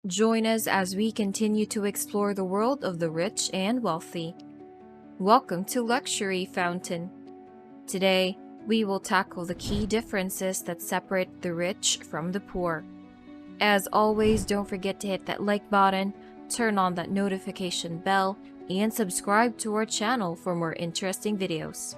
Join us as we continue to explore the world of the rich and wealthy. Welcome to Luxury Fountain. Today, we will tackle the key differences that separate the rich from the poor. As always, don't forget to hit that like button, turn on that notification bell, and subscribe to our channel for more interesting videos.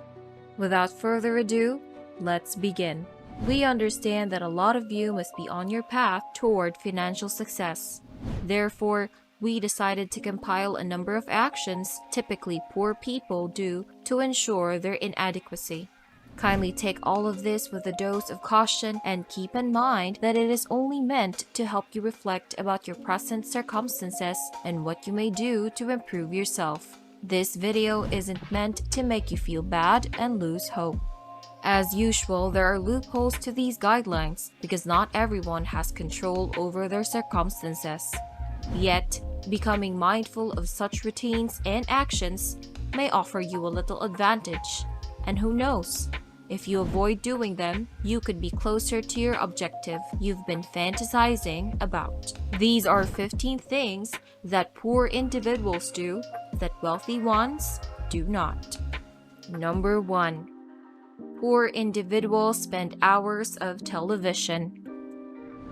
Without further ado, let's begin. We understand that a lot of you must be on your path toward financial success. Therefore, we decided to compile a number of actions typically poor people do to ensure their inadequacy. Kindly take all of this with a dose of caution and keep in mind that it is only meant to help you reflect about your present circumstances and what you may do to improve yourself. This video isn't meant to make you feel bad and lose hope. As usual, there are loopholes to these guidelines because not everyone has control over their circumstances. Yet, becoming mindful of such routines and actions may offer you a little advantage. And who knows, if you avoid doing them, you could be closer to your objective you've been fantasizing about. These are 15 things that poor individuals do that wealthy ones do not. Number 1. Poor individuals spend hours of television.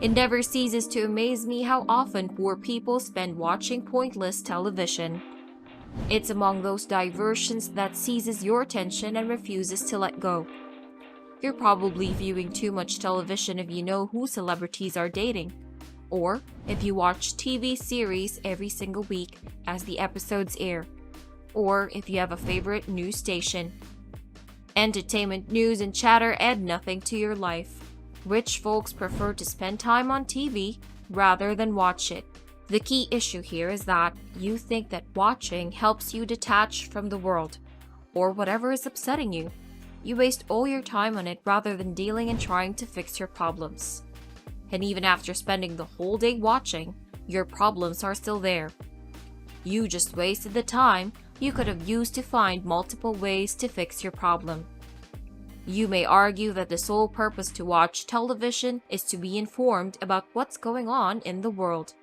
It never ceases to amaze me how often poor people spend watching pointless television. It's among those diversions that seizes your attention and refuses to let go. You're probably viewing too much television if you know who celebrities are dating, or if you watch TV series every single week as the episodes air, or if you have a favorite news station. Entertainment, news, and chatter add nothing to your life. Rich folks prefer to spend time on TV rather than watch it. The key issue here is that you think that watching helps you detach from the world, or whatever is upsetting you. You waste all your time on it rather than dealing and trying to fix your problems. And even after spending the whole day watching, your problems are still there. You just wasted the time you could have used to find multiple ways to fix your problem. You may argue that the sole purpose to watch television is to be informed about what's going on in the world.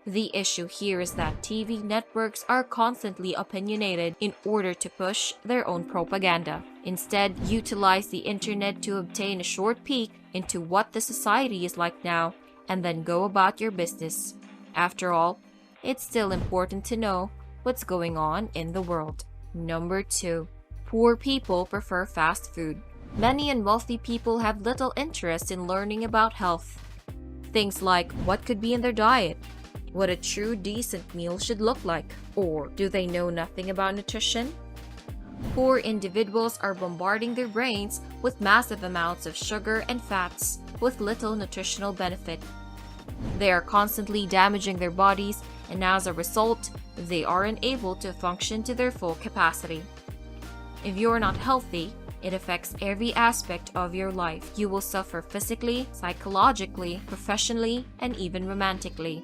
The issue here is that TV networks are constantly opinionated in order to push their own propaganda. Instead, utilize the internet to obtain a short peek into what the society is like now, and then go about your business. After all, it's still important to know what's going on in the world. Number 2. Poor people prefer fast food. Many unwealthy people have little interest in learning about health. Things like what could be in their diet, what a true decent meal should look like, or do they know nothing about nutrition? Poor individuals are bombarding their brains with massive amounts of sugar and fats with little nutritional benefit. They are constantly damaging their bodies, and as a result, they are unable to function to their full capacity. If you're not healthy, it affects every aspect of your life. You will suffer physically, psychologically, professionally, and even romantically.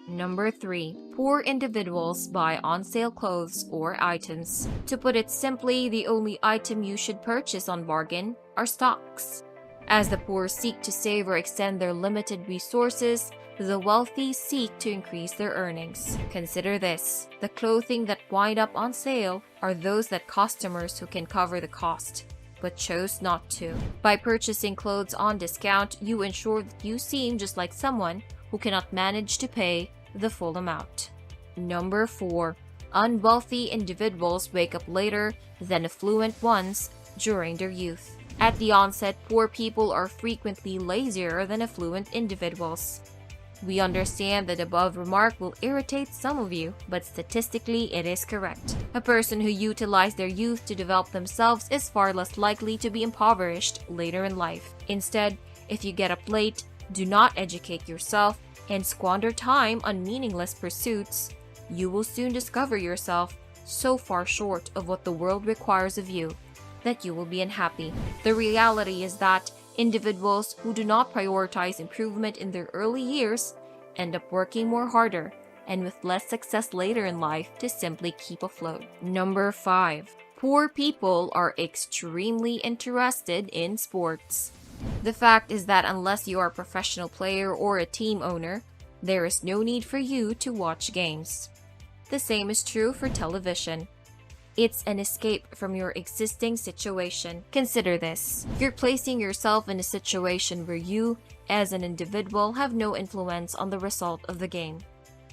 Number 3. Poor individuals buy on-sale clothes or items. To put it simply, the only item you should purchase on bargain are stocks. As the poor seek to save or extend their limited resources, the wealthy seek to increase their earnings. Consider this: the clothing that wind up on sale are those that customers who can cover the cost, but chose not to. By purchasing clothes on discount, you ensure that you seem just like someone who cannot manage to pay the full amount. Number 4. Unwealthy individuals wake up later than affluent ones during their youth. At the onset, poor people are frequently lazier than affluent individuals. We understand that the above remark will irritate some of you, but statistically it is correct. A person who utilized their youth to develop themselves is far less likely to be impoverished later in life. Instead, if you get up late, do not educate yourself, and squander time on meaningless pursuits, you will soon discover yourself so far short of what the world requires of you that you will be unhappy. The reality is that individuals who do not prioritize improvement in their early years end up working more harder and with less success later in life to simply keep afloat. Number 5. Poor people are extremely interested in sports. The fact is that unless you are a professional player or a team owner, There is no need for you to watch games. The same is true for television. It's an escape from your existing situation. Consider this. You're placing yourself in a situation where you, as an individual, have no influence on the result of the game.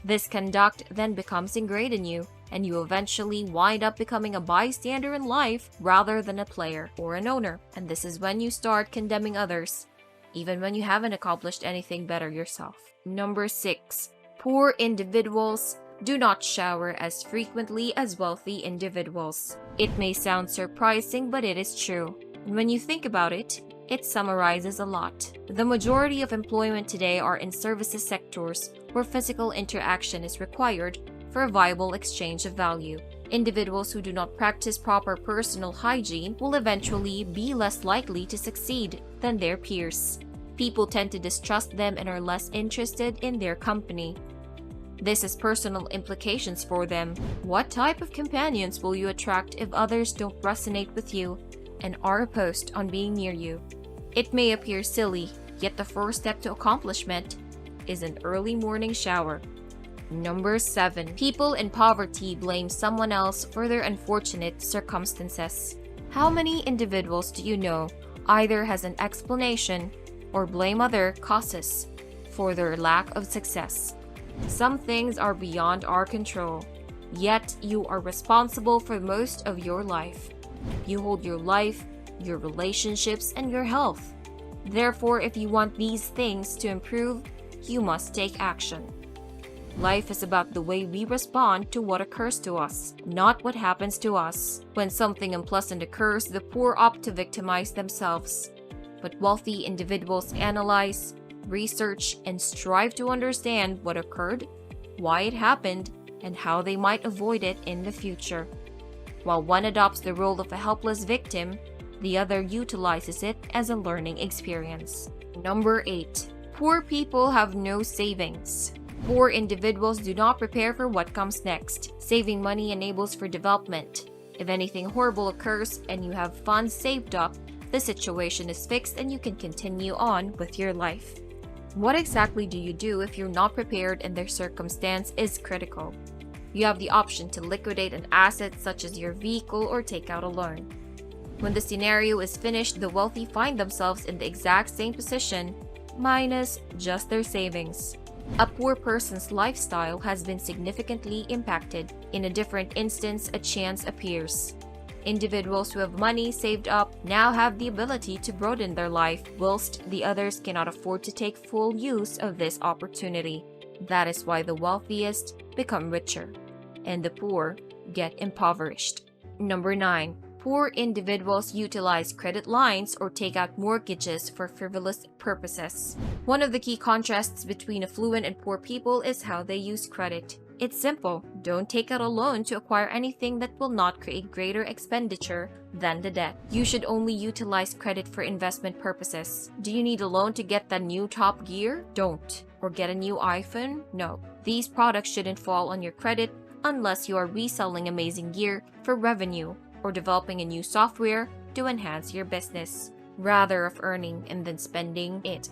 This conduct then becomes ingrained in you, and you eventually wind up becoming a bystander in life rather than a player or an owner. And this is when you start condemning others, even when you haven't accomplished anything better yourself. Number 6. Poor individuals do not shower as frequently as wealthy individuals. It may sound surprising, but it is true. And when you think about it, it summarizes a lot. The majority of employment today are in services sectors where physical interaction is required for a viable exchange of value. Individuals who do not practice proper personal hygiene will eventually be less likely to succeed than their peers. People tend to distrust them and are less interested in their company. This has personal implications for them. What type of companions will you attract if others don't resonate with you and are opposed on being near you? It may appear silly, yet the first step to accomplishment is an early morning shower. Number 7. People in poverty blame someone else for their unfortunate circumstances. How many individuals do you know either has an explanation or blame other causes for their lack of success? Some things are beyond our control, yet you are responsible for most of your life. You hold your life, your relationships, and your health. Therefore, if you want these things to improve, you must take action. Life is about the way we respond to what occurs to us, not what happens to us. When something unpleasant occurs, the poor opt to victimize themselves. But wealthy individuals analyze, research, and strive to understand what occurred, why it happened, and how they might avoid it in the future. While one adopts the role of a helpless victim, the other utilizes it as a learning experience. Number 8. Poor people have no savings. Poor individuals do not prepare for what comes next. Saving money enables for development. If anything horrible occurs and you have funds saved up, the situation is fixed and you can continue on with your life. What exactly do you do if you're not prepared and their circumstance is critical? You have the option to liquidate an asset such as your vehicle or take out a loan. When the scenario is finished, the wealthy find themselves in the exact same position, minus just their savings. A poor person's lifestyle has been significantly impacted. In a different instance, a chance appears. Individuals who have money saved up now have the ability to broaden their life, whilst the others cannot afford to take full use of this opportunity. That is why the wealthiest become richer, and the poor get impoverished. Number 9. Poor individuals utilize credit lines or take out mortgages for frivolous purposes. One of the key contrasts between affluent and poor people is how they use credit. It's simple. Don't take out a loan to acquire anything that will not create greater expenditure than the debt. You should only utilize credit for investment purposes. Do you need a loan to get the new Top Gear? Don't. Or get a new iPhone? No. These products shouldn't fall on your credit unless you are reselling amazing gear for revenue or developing a new software to enhance your business, rather of earning and then spending it.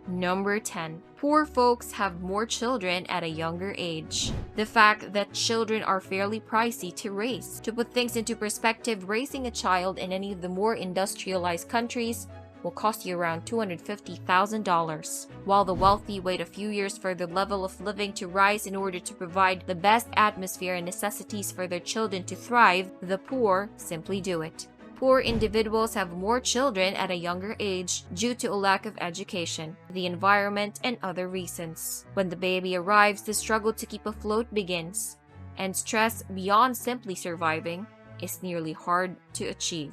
Number 10. Poor folks have more children at a younger age. The fact that children are fairly pricey to raise. To put things into perspective, raising a child in any of the more industrialized countries will cost you around $250,000. While the wealthy wait a few years for the level of living to rise in order to provide the best atmosphere and necessities for their children to thrive, the poor simply do it. Poor individuals have more children at a younger age due to a lack of education, the environment, and other reasons. When the baby arrives, the struggle to keep afloat begins, and stress beyond simply surviving is nearly hard to achieve.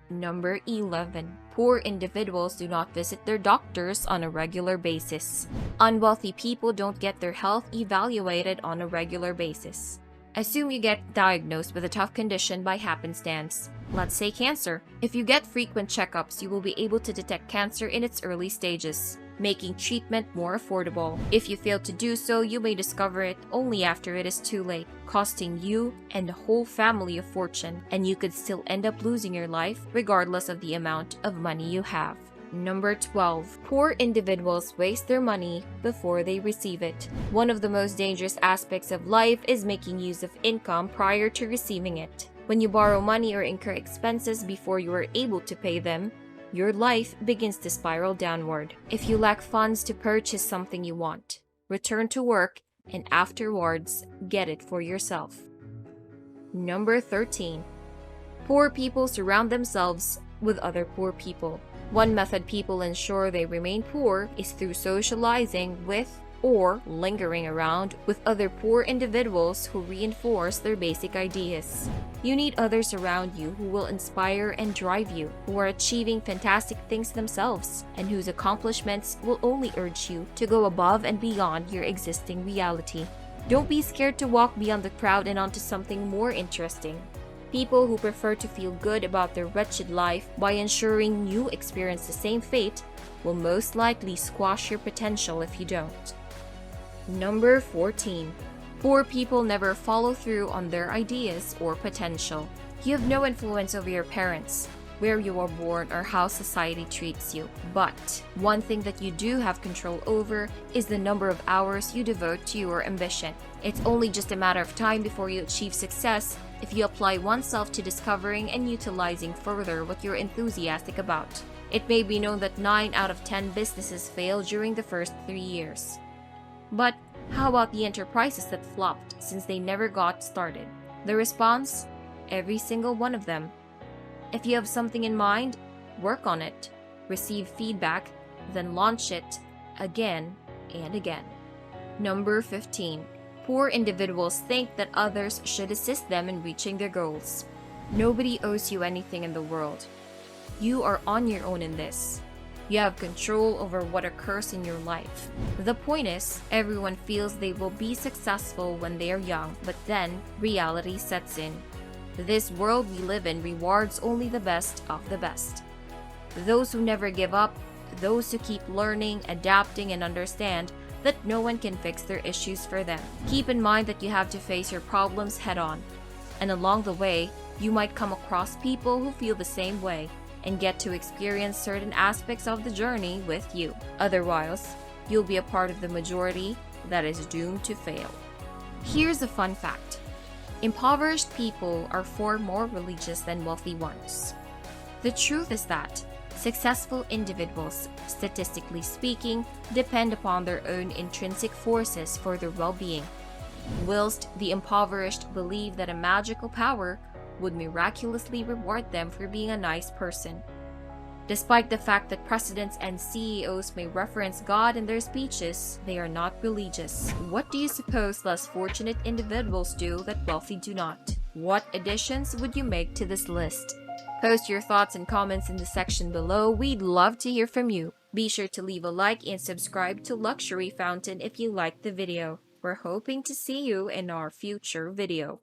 Number 11. Poor individuals do not visit their doctors on a regular basis. Unwealthy people don't get their health evaluated on a regular basis. Assume you get diagnosed with a tough condition by happenstance. Let's say cancer. If you get frequent checkups, you will be able to detect cancer in its early stages, making treatment more affordable. If you fail to do so, you may discover it only after it is too late, costing you and the whole family a fortune, and you could still end up losing your life regardless of the amount of money you have. Number 12. Poor individuals waste their money before they receive it. One of the most dangerous aspects of life is making use of income prior to receiving it. When you borrow money or incur expenses before you are able to pay them, your life begins to spiral downward. If you lack funds to purchase something you want, return to work and afterwards get it for yourself. Number 13. Poor people surround themselves with other poor people. One method people ensure they remain poor is through socializing with or lingering around with other poor individuals who reinforce their basic ideas. You need others around you who will inspire and drive you, who are achieving fantastic things themselves, and whose accomplishments will only urge you to go above and beyond your existing reality. Don't be scared to walk beyond the crowd and onto something more interesting. People who prefer to feel good about their wretched life by ensuring you experience the same fate will most likely squash your potential if you don't. Number 14. Poor people never follow through on their ideas or potential. You have no influence over your parents, where you were born, or how society treats you. But one thing that you do have control over is the number of hours you devote to your ambition. It's only just a matter of time before you achieve success if you apply oneself to discovering and utilizing further what you're enthusiastic about. It may be known that 9 out of 10 businesses fail during the first 3 years. But how about the enterprises that flopped since they never got started? The response? Every single one of them. If you have something in mind, work on it, receive feedback, then launch it again and again. Number 15. Poor individuals think that others should assist them in reaching their goals. Nobody owes you anything in the world. You are on your own in this. You have control over what occurs in your life. The point is, everyone feels they will be successful when they are young, but then reality sets in. This world we live in rewards only the best of the best. Those who never give up, those who keep learning, adapting, and understand that no one can fix their issues for them. Keep in mind that you have to face your problems head on, and along the way, you might come across people who feel the same way and get to experience certain aspects of the journey with you. Otherwise, you'll be a part of the majority that is doomed to fail. Here's a fun fact. Impoverished people are far more religious than wealthy ones. The truth is that successful individuals, statistically speaking, depend upon their own intrinsic forces for their well-being, whilst the impoverished believe that a magical power would miraculously reward them for being a nice person. Despite the fact that presidents and CEOs may reference God in their speeches, they are not religious. What do you suppose less fortunate individuals do that wealthy do not? What additions would you make to this list? Post your thoughts and comments in the section below. We'd love to hear from you. Be sure to leave a like and subscribe to Luxury Fountain if you liked the video. We're hoping to see you in our future video.